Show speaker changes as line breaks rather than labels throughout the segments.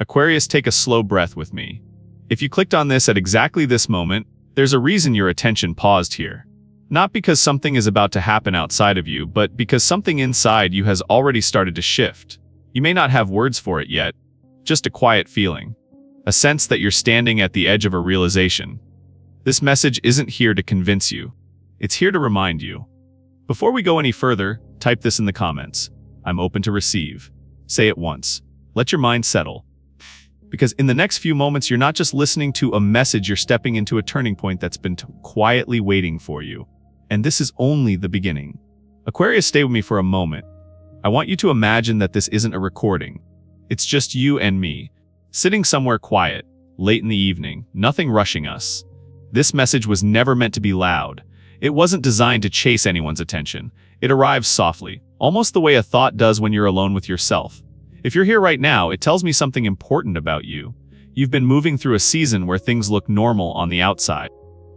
Aquarius, take a slow breath with me. If you clicked on this at exactly this moment, there's a reason your attention paused here. Not because something is about to happen outside of you, but because something inside you has already started to shift. You may not have words for it yet, just a quiet feeling. A sense that you're standing at the edge of a realization. This message isn't here to convince you. It's here to remind you. Before we go any further, type this in the comments. I'm open to receive. Say it once. Let your mind settle. Because in the next few moments, you're not just listening to a message, you're stepping into a turning point that's been quietly waiting for you. And this is only the beginning. Aquarius, stay with me for a moment. I want you to imagine that this isn't a recording. It's just you and me, sitting somewhere quiet, late in the evening, nothing rushing us. This message was never meant to be loud. It wasn't designed to chase anyone's attention. It arrives softly, almost the way a thought does when you're alone with yourself. If you're here right now, it tells me something important about you. You've been moving through a season where things look normal on the outside.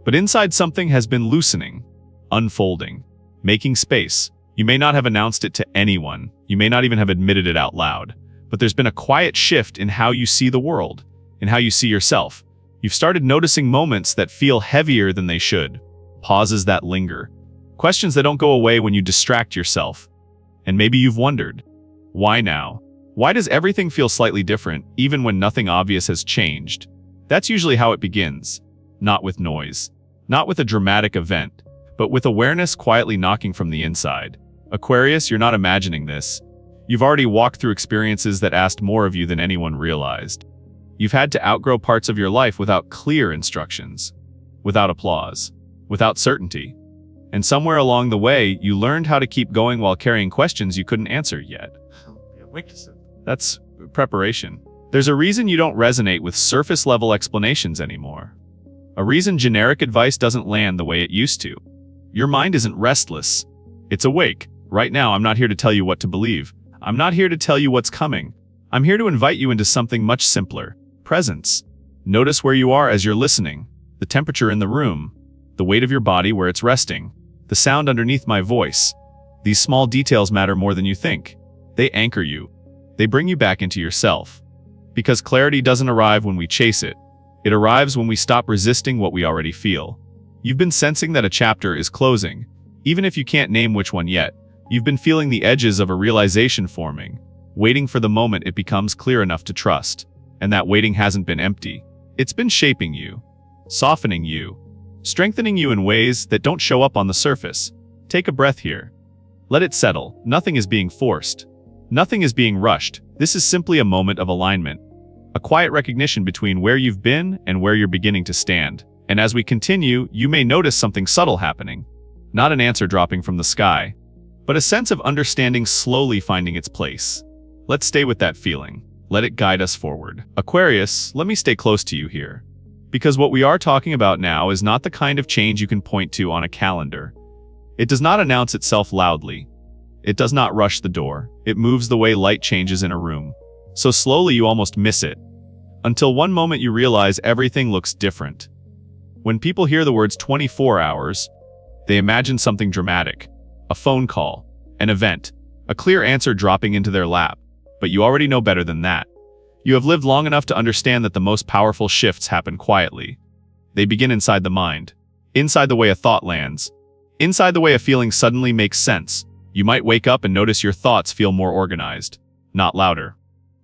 But inside, something has been loosening, unfolding, making space. You may not have announced it to anyone. You may not even have admitted it out loud. But there's been a quiet shift in how you see the world, in how you see yourself. You've started noticing moments that feel heavier than they should. Pauses that linger. Questions that don't go away when you distract yourself. And maybe you've wondered, why now? Why does everything feel slightly different, even when nothing obvious has changed? That's usually how it begins. Not with noise. Not with a dramatic event. But with awareness quietly knocking from the inside. Aquarius, you're not imagining this. You've already walked through experiences that asked more of you than anyone realized. You've had to outgrow parts of your life without clear instructions. Without applause. Without certainty. And somewhere along the way, you learned how to keep going while carrying questions you couldn't answer yet. That's preparation. There's a reason you don't resonate with surface-level explanations anymore. A reason generic advice doesn't land the way it used to. Your mind isn't restless. It's awake. Right now, I'm not here to tell you what to believe. I'm not here to tell you what's coming. I'm here to invite you into something much simpler. Presence. Notice where you are as you're listening. The temperature in the room. The weight of your body where it's resting. The sound underneath my voice. These small details matter more than you think. They anchor you. They bring you back into yourself. Because clarity doesn't arrive when we chase it. It arrives when we stop resisting what we already feel. You've been sensing that a chapter is closing. Even if you can't name which one yet, you've been feeling the edges of a realization forming, waiting for the moment it becomes clear enough to trust. And that waiting hasn't been empty. It's been shaping you, softening you, strengthening you in ways that don't show up on the surface. Take a breath here. Let it settle. Nothing is being forced. Nothing is being rushed. This is simply a moment of alignment. A quiet recognition between where you've been and where you're beginning to stand. And as we continue, you may notice something subtle happening. Not an answer dropping from the sky, but a sense of understanding slowly finding its place. Let's stay with that feeling. Let it guide us forward. Aquarius, let me stay close to you here. Because what we are talking about now is not the kind of change you can point to on a calendar. It does not announce itself loudly. It does not rush the door. It moves the way light changes in a room. So slowly you almost miss it. Until one moment you realize everything looks different. When people hear the words 24 hours, they imagine something dramatic. A phone call, an event, a clear answer dropping into their lap. But you already know better than that. You have lived long enough to understand that the most powerful shifts happen quietly. They begin inside the mind. Inside the way a thought lands. Inside the way a feeling suddenly makes sense. You might wake up and notice your thoughts feel more organized. Not louder.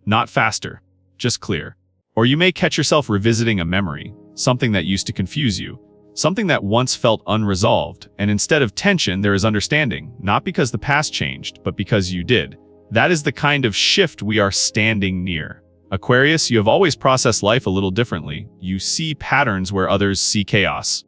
Not faster. Just clear. Or you may catch yourself revisiting a memory, something that used to confuse you, something that once felt unresolved, and instead of tension there is understanding, not because the past changed, but because you did. That is the kind of shift we are standing near. Aquarius, you have always processed life a little differently. You see patterns where others see chaos.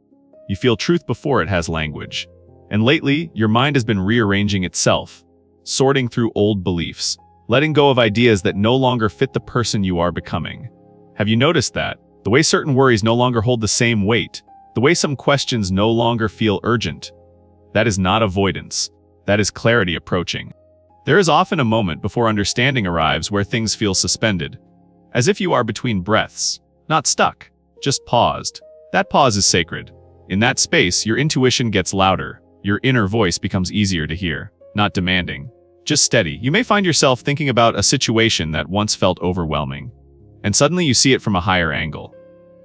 You feel truth before it has language. And lately, your mind has been rearranging itself, sorting through old beliefs, letting go of ideas that no longer fit the person you are becoming. Have you noticed that? The way certain worries no longer hold the same weight, the way some questions no longer feel urgent. That is not avoidance. That is clarity approaching. There is often a moment before understanding arrives where things feel suspended, as if you are between breaths, not stuck, just paused. That pause is sacred. In that space, your intuition gets louder. Your inner voice becomes easier to hear, not demanding, just steady. You may find yourself thinking about a situation that once felt overwhelming. and suddenly you see it from a higher angle.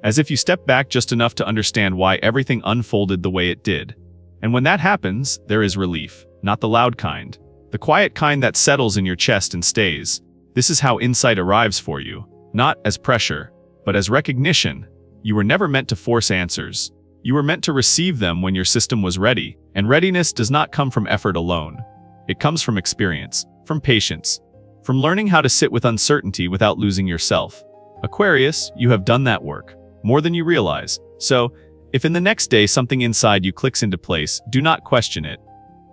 As if you step back just enough to understand why everything unfolded the way it did. And when that happens, there is relief, not the loud kind. The quiet kind that settles in your chest and stays. This is how insight arrives for you, not as pressure, but as recognition. You were never meant to force answers. You were meant to receive them when your system was ready, and readiness does not come from effort alone. It comes from experience, from patience, from learning how to sit with uncertainty without losing yourself. Aquarius, you have done that work, more than you realize. So, if in the next day something inside you clicks into place, do not question it.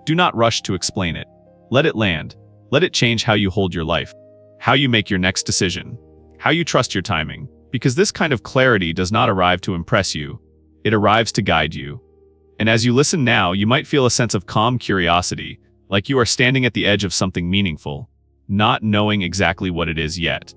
Do not rush to explain it. Let it land. Let it change how you hold your life, how you make your next decision, how you trust your timing. Because this kind of clarity does not arrive to impress you. It arrives to guide you. And as you listen now, you might feel a sense of calm curiosity, like you are standing at the edge of something meaningful, not knowing exactly what it is yet,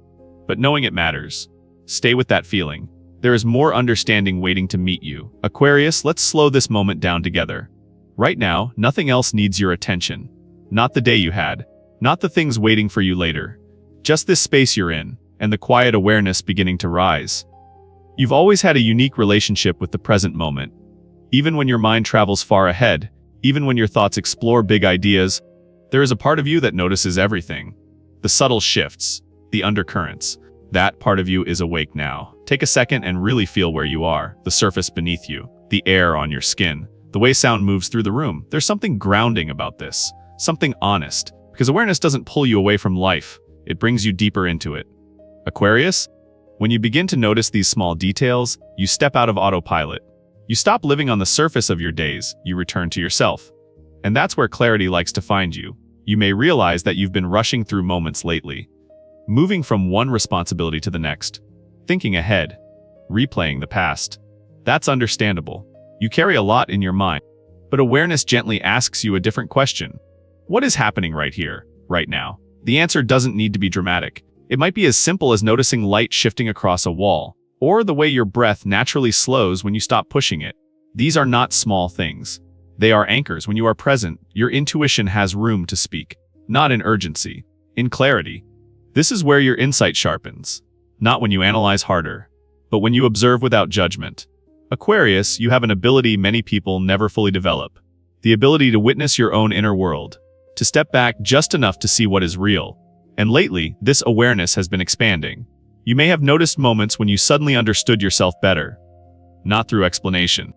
but knowing it matters. Stay with that feeling. There is more understanding waiting to meet you. Aquarius, let's slow this moment down together. Right now, nothing else needs your attention. Not the day you had, not the things waiting for you later. Just this space you're in, and the quiet awareness beginning to rise. You've always had a unique relationship with the present moment. Even when your mind travels far ahead, even when your thoughts explore big ideas, there is a part of you that notices everything. The subtle shifts, the undercurrents. That part of you is awake now. Take a second and really feel where you are, the surface beneath you, the air on your skin, the way sound moves through the room. There's something grounding about this, something honest, because awareness doesn't pull you away from life, it brings you deeper into it. Aquarius, when you begin to notice these small details, you step out of autopilot. You stop living on the surface of your days, you return to yourself. And that's where clarity likes to find you. You may realize that you've been rushing through moments lately, moving from one responsibility to the next, thinking ahead, replaying the past. That's understandable. You carry a lot in your mind, but awareness gently asks you a different question. What is happening right here, right now? The answer doesn't need to be dramatic. It might be as simple as noticing light shifting across a wall, or the way your breath naturally slows when you stop pushing it. These are not small things. They are anchors. When you are present, your intuition has room to speak, not in urgency, in clarity. This is where your insight sharpens, not when you analyze harder, but when you observe without judgment. Aquarius, you have an ability many people never fully develop, the ability to witness your own inner world, to step back just enough to see what is real. And lately, this awareness has been expanding. You may have noticed moments when you suddenly understood yourself better. Not through explanation,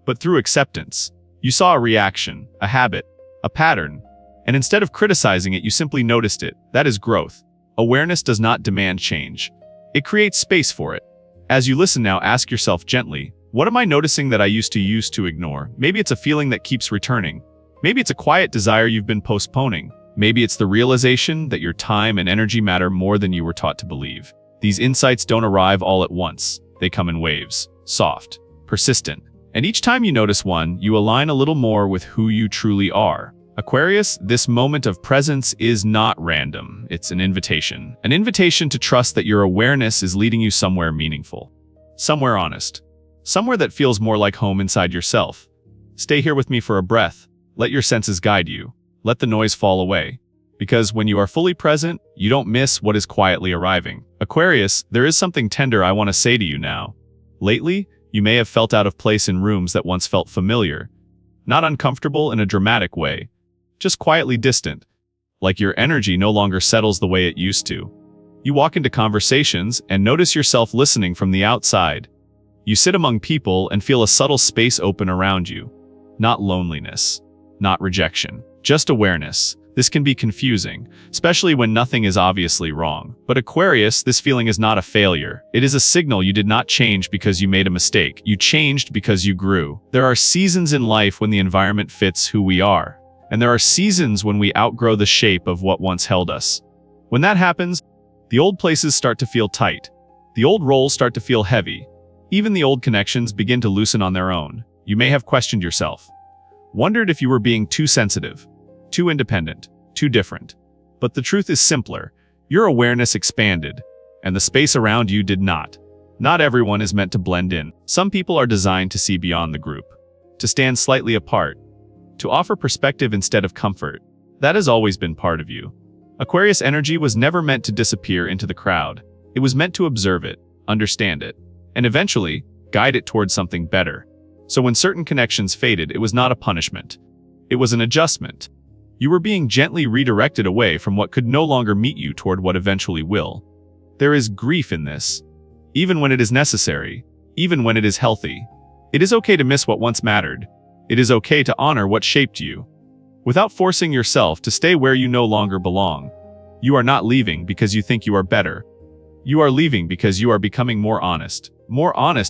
but through acceptance. You saw a reaction, a habit, a pattern, and instead of criticizing it, you simply noticed it. That is growth. Awareness does not demand change. It creates space for it. As you listen now, ask yourself gently, what am I noticing that I used to ignore? Maybe it's a feeling that keeps returning. Maybe it's a quiet desire you've been postponing. Maybe it's the realization that your time and energy matter more than you were taught to believe. These insights don't arrive all at once. They come in waves, soft, persistent. And each time you notice one, you align a little more with who you truly are. Aquarius, this moment of presence is not random. It's an invitation. An invitation to trust that your awareness is leading you somewhere meaningful. Somewhere honest. Somewhere that feels more like home inside yourself. Stay here with me for a breath. Let your senses guide you. Let the noise fall away. Because when you are fully present, you don't miss what is quietly arriving. Aquarius, there is something tender I want to say to you now. Lately, you may have felt out of place in rooms that once felt familiar. Not uncomfortable in a dramatic way, just quietly distant. Like your energy no longer settles the way it used to. You walk into conversations and notice yourself listening from the outside. You sit among people and feel a subtle space open around you. Not loneliness, not rejection, just awareness. This can be confusing, especially when nothing is obviously wrong. But Aquarius, this feeling is not a failure. It is a signal you did not change because you made a mistake. You changed because you grew. There are seasons in life when the environment fits who we are. And there are seasons when we outgrow the shape of what once held us. When that happens, the old places start to feel tight. The old roles start to feel heavy. Even the old connections begin to loosen on their own. You may have questioned yourself. Wondered if you were being too sensitive, too independent, too different. But the truth is simpler. Your awareness expanded, and the space around you did not. Not everyone is meant to blend in. Some people are designed to see beyond the group, to stand slightly apart, to offer perspective instead of comfort. That has always been part of you. Aquarius energy was never meant to disappear into the crowd. It was meant to observe it, understand it, and eventually, guide it towards something better. So when certain connections faded, it was not a punishment. It was an adjustment. You were being gently redirected away from what could no longer meet you toward what eventually will. There is grief in this. Even when it is necessary, even when it is healthy. It is okay to miss what once mattered. It is okay to honor what shaped you, without forcing yourself to stay where you no longer belong. You are not leaving because you think you are better. You are leaving because you are becoming more honest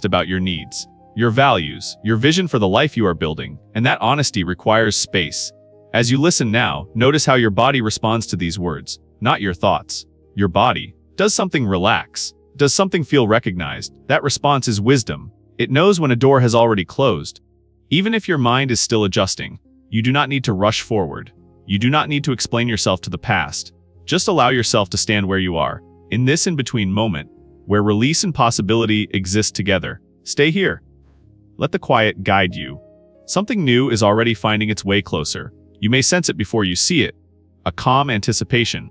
about your needs, your values, your vision for the life you are building, and that honesty requires space. As you listen now, notice how your body responds to these words, not your thoughts. Your body. Does something relax? Does something feel recognized? That response is wisdom. It knows when a door has already closed. Even if your mind is still adjusting, you do not need to rush forward. You do not need to explain yourself to the past. Just allow yourself to stand where you are, in this in-between moment, where release and possibility exist together. Stay here. Let the quiet guide you. Something new is already finding its way closer. You may sense it before you see it. A calm anticipation.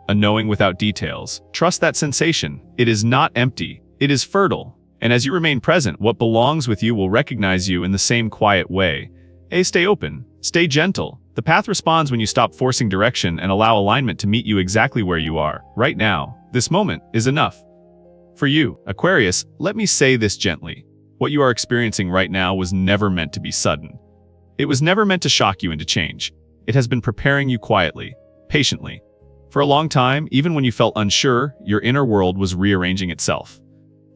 A knowing without details. Trust that sensation. It is not empty. It is fertile. And as you remain present, what belongs with you will recognize you in the same quiet way. Stay open. Stay gentle. The path responds when you stop forcing direction and allow alignment to meet you exactly where you are. Right now, this moment is enough. For you, Aquarius, let me say this gently. What you are experiencing right now was never meant to be sudden. It was never meant to shock you into change. It has been preparing you quietly, patiently. For a long time, even when you felt unsure, your inner world was rearranging itself.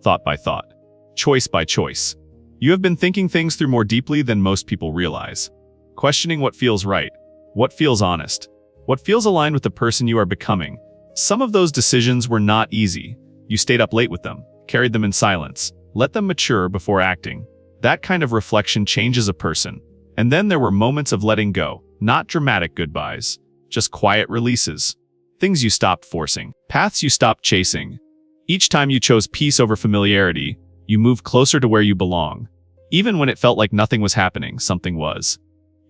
Thought by thought, choice by choice. You have been thinking things through more deeply than most people realize. Questioning what feels right, what feels honest, what feels aligned with the person you are becoming. Some of those decisions were not easy. You stayed up late with them, carried them in silence, let them mature before acting. That kind of reflection changes a person. And then there were moments of letting go, not dramatic goodbyes, just quiet releases. Things you stopped forcing, paths you stopped chasing. Each time you chose peace over familiarity, you moved closer to where you belong. Even when it felt like nothing was happening, something was.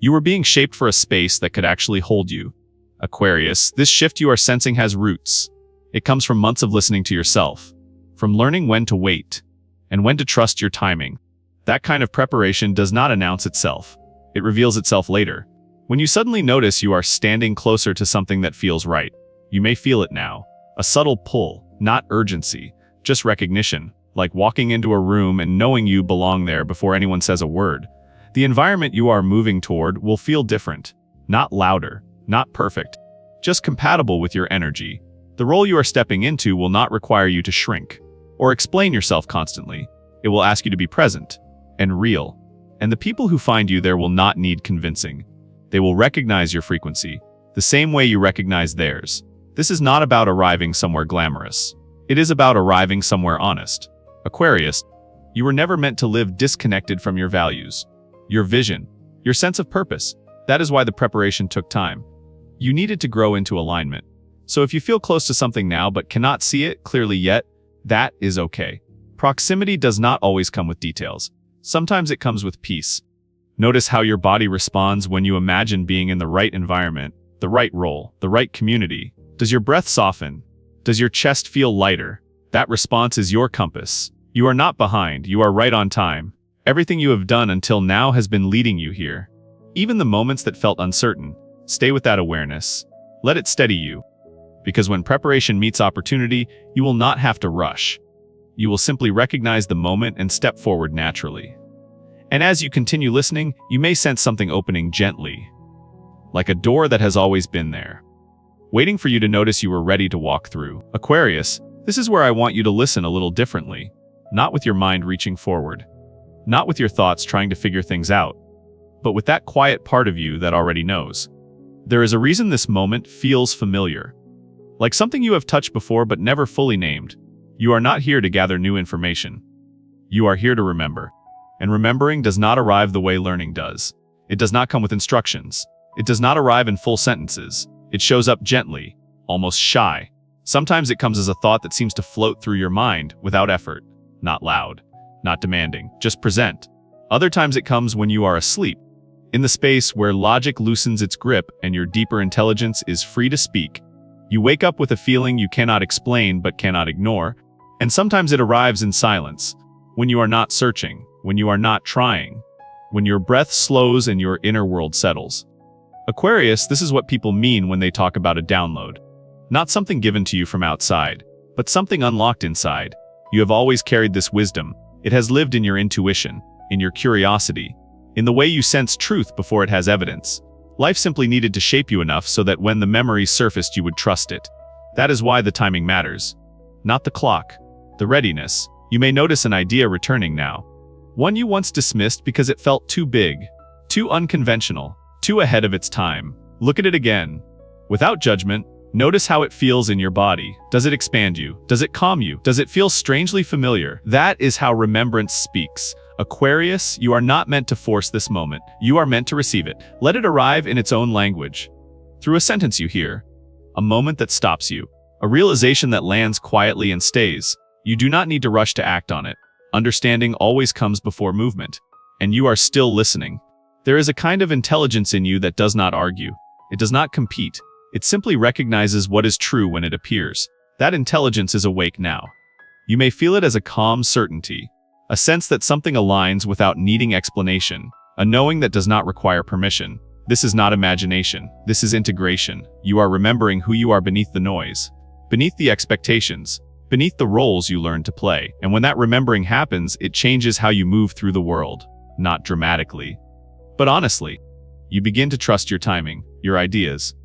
You were being shaped for a space that could actually hold you. Aquarius, this shift you are sensing has roots. It comes from months of listening to yourself, from learning when to wait, and when to trust your timing. That kind of preparation does not announce itself. It reveals itself later. When you suddenly notice you are standing closer to something that feels right, you may feel it now. A subtle pull, not urgency, just recognition, like walking into a room and knowing you belong there before anyone says a word. The environment you are moving toward will feel different, not louder, not perfect, just compatible with your energy. The role you are stepping into will not require you to shrink or explain yourself constantly. It will ask you to be present and real. And the people who find you there will not need convincing. They will recognize your frequency, the same way you recognize theirs. This is not about arriving somewhere glamorous. It is about arriving somewhere honest. Aquarius, you were never meant to live disconnected from your values, your vision, your sense of purpose. That is why the preparation took time. You needed to grow into alignment. So if you feel close to something now but cannot see it clearly yet, that is okay. Proximity does not always come with details. Sometimes it comes with peace. Notice how your body responds when you imagine being in the right environment, the right role, the right community. Does your breath soften? Does your chest feel lighter? That response is your compass. You are not behind, you are right on time. Everything you have done until now has been leading you here. Even the moments that felt uncertain, stay with that awareness. Let it steady you. Because when preparation meets opportunity, you will not have to rush. You will simply recognize the moment and step forward naturally. And as you continue listening, you may sense something opening gently, like a door that has always been there, waiting for you to notice you were ready to walk through. Aquarius, this is where I want you to listen a little differently, not with your mind reaching forward, not with your thoughts trying to figure things out, but with that quiet part of you that already knows. There is a reason this moment feels familiar, like something you have touched before but never fully named. You are not here to gather new information. You are here to remember. And remembering does not arrive the way learning does. It does not come with instructions. It does not arrive in full sentences. It shows up gently, almost shy. Sometimes it comes as a thought that seems to float through your mind without effort, not loud, not demanding, just present. Other times it comes when you are asleep, in the space where logic loosens its grip and your deeper intelligence is free to speak. You wake up with a feeling you cannot explain but cannot ignore. And sometimes it arrives in silence, when you are not searching, when you are not trying, when your breath slows and your inner world settles. Aquarius, this is what people mean when they talk about a download. Not something given to you from outside, but something unlocked inside. You have always carried this wisdom. It has lived in your intuition, in your curiosity, in the way you sense truth before it has evidence. Life simply needed to shape you enough so that when the memories surfaced you would trust it. That is why the timing matters. Not the clock, the readiness. You may notice an idea returning now. One you once dismissed because it felt too big, too unconventional, too ahead of its time. Look at it again. Without judgment, notice how it feels in your body. Does it expand you? Does it calm you? Does it feel strangely familiar? That is how remembrance speaks. Aquarius, you are not meant to force this moment. You are meant to receive it. Let it arrive in its own language. Through a sentence you hear. A moment that stops you. A realization that lands quietly and stays. You do not need to rush to act on it. Understanding always comes before movement. And you are still listening. There is a kind of intelligence in you that does not argue. It does not compete. It simply recognizes what is true when it appears. That intelligence is awake now. You may feel it as a calm certainty, a sense that something aligns without needing explanation, a knowing that does not require permission. This is not imagination. This is integration. You are remembering who you are beneath the noise, beneath the expectations, beneath the roles you learned to play. And when that remembering happens, it changes how you move through the world. Not dramatically, but honestly. You begin to trust your timing, your ideas,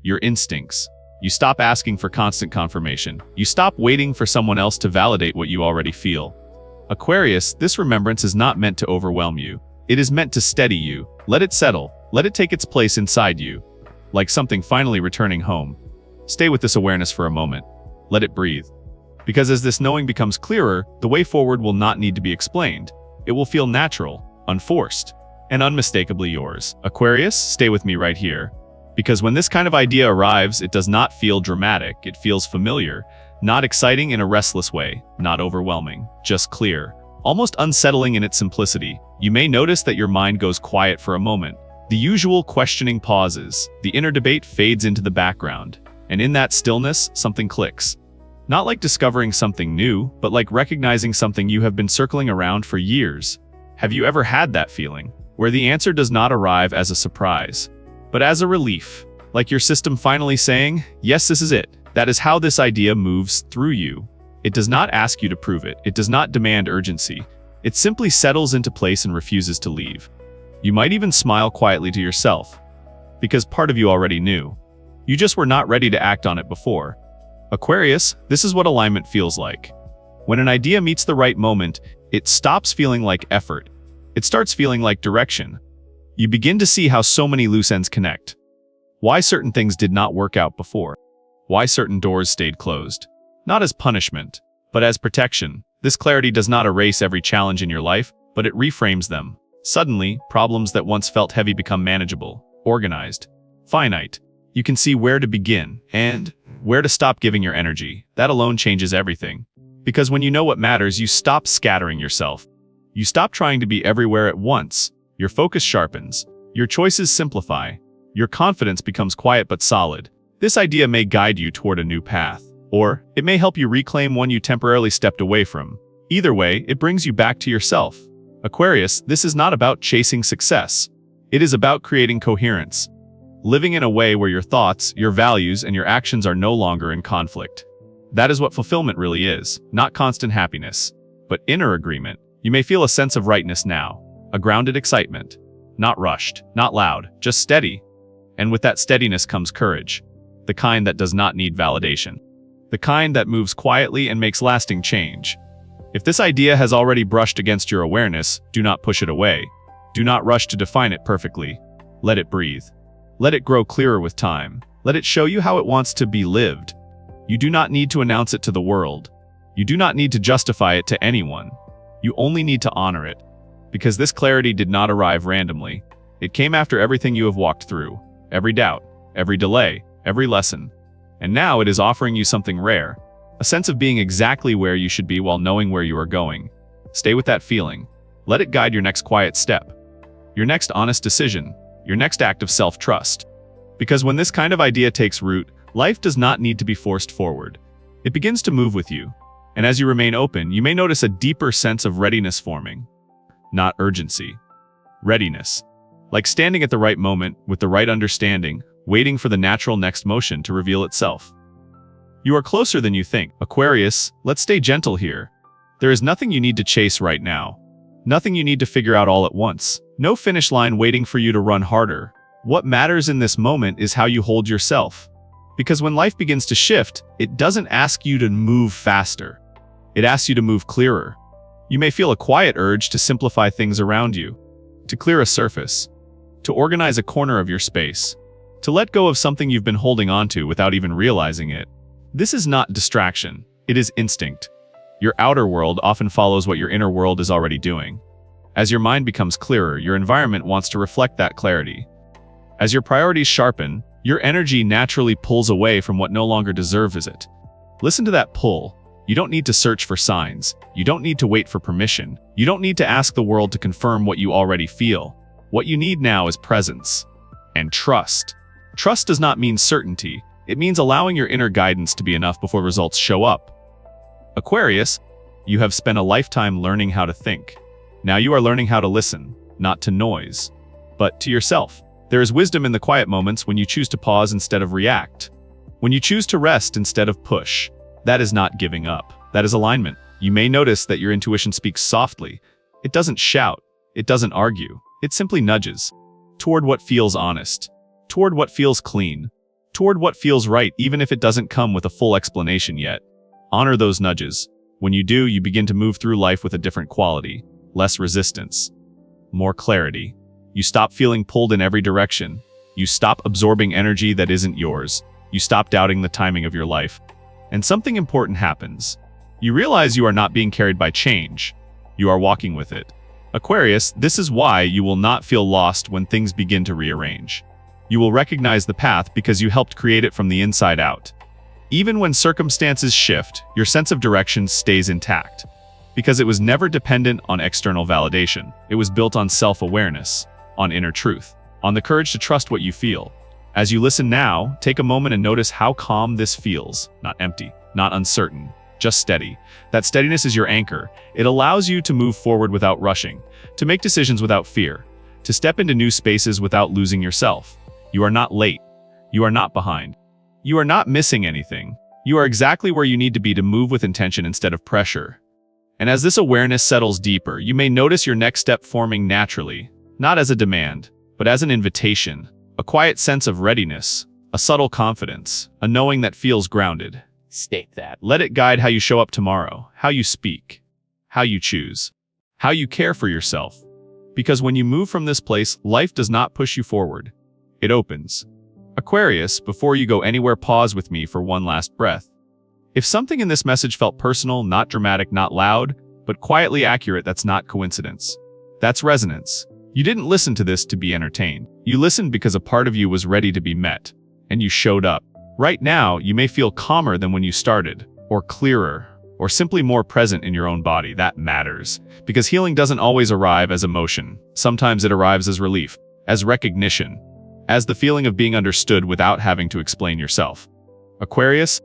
your instincts. You stop asking for constant confirmation. You stop waiting for someone else to validate what you already feel. Aquarius, this remembrance is not meant to overwhelm you. It is meant to steady you. Let it settle. Let it take its place inside you, like something finally returning home. Stay with this awareness for a moment. Let it breathe. Because as this knowing becomes clearer, the way forward will not need to be explained. It will feel natural, unforced, and unmistakably yours. Aquarius, stay with me right here. Because when this kind of idea arrives, it does not feel dramatic. It feels familiar, not exciting in a restless way, not overwhelming, just clear, almost unsettling in its simplicity. You may notice that your mind goes quiet for a moment. The usual questioning pauses, the inner debate fades into the background, and in that stillness, something clicks. Not like discovering something new, but like recognizing something you have been circling around for years. Have you ever had that feeling, where the answer does not arrive as a surprise, but as a relief, like your system finally saying, yes, this is it. That is how this idea moves through you. It does not ask you to prove it. It does not demand urgency. It simply settles into place and refuses to leave. You might even smile quietly to yourself, because part of you already knew. You just were not ready to act on it before. Aquarius, this is what alignment feels like. When an idea meets the right moment, it stops feeling like effort. It starts feeling like direction. You begin to see how so many loose ends connect. Why certain things did not work out before. Why certain doors stayed closed. Not as punishment, but as protection. This clarity does not erase every challenge in your life, but it reframes them. Suddenly, problems that once felt heavy become manageable, organized, finite. You can see where to begin and where to stop giving your energy. That alone changes everything. Because when you know what matters, you stop scattering yourself. You stop trying to be everywhere at once. Your focus sharpens. Your choices simplify. Your confidence becomes quiet but solid. This idea may guide you toward a new path, or it may help you reclaim one you temporarily stepped away from. Either way, it brings you back to yourself. Aquarius, this is not about chasing success. It is about creating coherence. Living in a way where your thoughts, your values, and your actions are no longer in conflict. That is what fulfillment really is, not constant happiness, but inner agreement. You may feel a sense of rightness now, a grounded excitement. Not rushed, not loud, just steady. And with that steadiness comes courage. The kind that does not need validation. The kind that moves quietly and makes lasting change. If this idea has already brushed against your awareness, do not push it away. Do not rush to define it perfectly. Let it breathe. Let it grow clearer with time. Let it show you how it wants to be lived. You do not need to announce it to the world. You do not need to justify it to anyone. You only need to honor it. Because this clarity did not arrive randomly. It came after everything you have walked through. Every doubt, every delay, every lesson. And now it is offering you something rare. A sense of being exactly where you should be while knowing where you are going. Stay with that feeling. Let it guide your next quiet step. Your next honest decision. Your next act of self-trust. Because when this kind of idea takes root, life does not need to be forced forward. It begins to move with you. And as you remain open, you may notice a deeper sense of readiness forming. Not urgency. Readiness. Like standing at the right moment, with the right understanding, waiting for the natural next motion to reveal itself. You are closer than you think. Aquarius, let's stay gentle here. There is nothing you need to chase right now. Nothing you need to figure out all at once. No finish line waiting for you to run harder. What matters in this moment is how you hold yourself. Because when life begins to shift, it doesn't ask you to move faster. It asks you to move clearer. You may feel a quiet urge to simplify things around you, to clear a surface, to organize a corner of your space, to let go of something you've been holding onto without even realizing it. This is not distraction, it is instinct. Your outer world often follows what your inner world is already doing. As your mind becomes clearer, your environment wants to reflect that clarity. As your priorities sharpen, your energy naturally pulls away from what no longer deserves it. Listen to that pull. You don't need to search for signs. You don't need to wait for permission. You don't need to ask the world to confirm what you already feel. What you need now is presence and trust. Trust does not mean certainty. It means allowing your inner guidance to be enough before results show up. Aquarius, you have spent a lifetime learning how to think. Now you are learning how to listen, not to noise, but to yourself. There is wisdom in the quiet moments when you choose to pause instead of react. When you choose to rest instead of push. That is not giving up. That is alignment. You may notice that your intuition speaks softly. It doesn't shout. It doesn't argue. It simply nudges. Toward what feels honest. Toward what feels clean. Toward what feels right, even if it doesn't come with a full explanation yet. Honor those nudges. When you do, you begin to move through life with a different quality. Less resistance. More clarity. You stop feeling pulled in every direction. You stop absorbing energy that isn't yours. You stop doubting the timing of your life. And something important happens. You realize you are not being carried by change. You are walking with it. Aquarius, this is why you will not feel lost when things begin to rearrange. You will recognize the path because you helped create it from the inside out. Even when circumstances shift, your sense of direction stays intact. Because it was never dependent on external validation. It was built on self-awareness, on inner truth, on the courage to trust what you feel. As you listen now, take a moment and notice how calm this feels. Not empty, not uncertain, just steady. That steadiness is your anchor. It allows you to move forward without rushing, to make decisions without fear, to step into new spaces without losing yourself. You are not late. You are not behind. You are not missing anything. You are exactly where you need to be to move with intention instead of pressure. And as this awareness settles deeper, you may notice your next step forming naturally, not as a demand, but as an invitation. A quiet sense of readiness, a subtle confidence, a knowing that feels grounded. State that. Let it guide how you show up tomorrow, how you speak, how you choose, how you care for yourself. Because when you move from this place, life does not push you forward. It opens. Aquarius, before you go anywhere, pause with me for one last breath. If something in this message felt personal, not dramatic, not loud, but quietly accurate, that's not coincidence. That's resonance. You didn't listen to this to be entertained. You listened because a part of you was ready to be met, and you showed up. Right now, you may feel calmer than when you started, or clearer, or simply more present in your own body. That matters, because healing doesn't always arrive as emotion. Sometimes it arrives as relief, as recognition, as the feeling of being understood without having to explain yourself. Aquarius,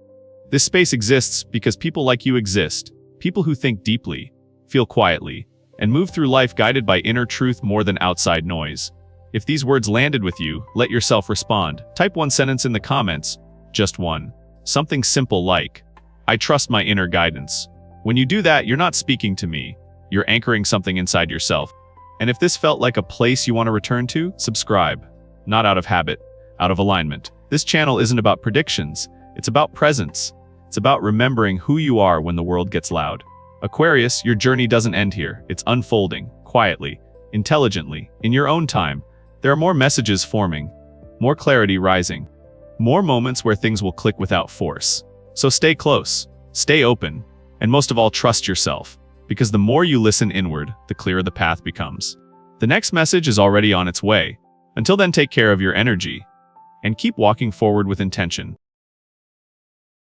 this space exists because people like you exist, people who think deeply, feel quietly, and move through life guided by inner truth more than outside noise. If these words landed with you, let yourself respond. Type one sentence in the comments, just one. Something simple like, I trust my inner guidance. When you do that, you're not speaking to me. You're anchoring something inside yourself. And if this felt like a place you want to return to, subscribe. Not out of habit, out of alignment. This channel isn't about predictions. It's about presence. It's about remembering who you are when the world gets loud. Aquarius, your journey doesn't end here. It's unfolding, quietly, intelligently, in your own time. There are more messages forming, more clarity rising, more moments where things will click without force. So stay close, stay open, and most of all, trust yourself. Because the more you listen inward, the clearer the path becomes. The next message is already on its way. Until then, take care of your energy and keep walking forward with intention.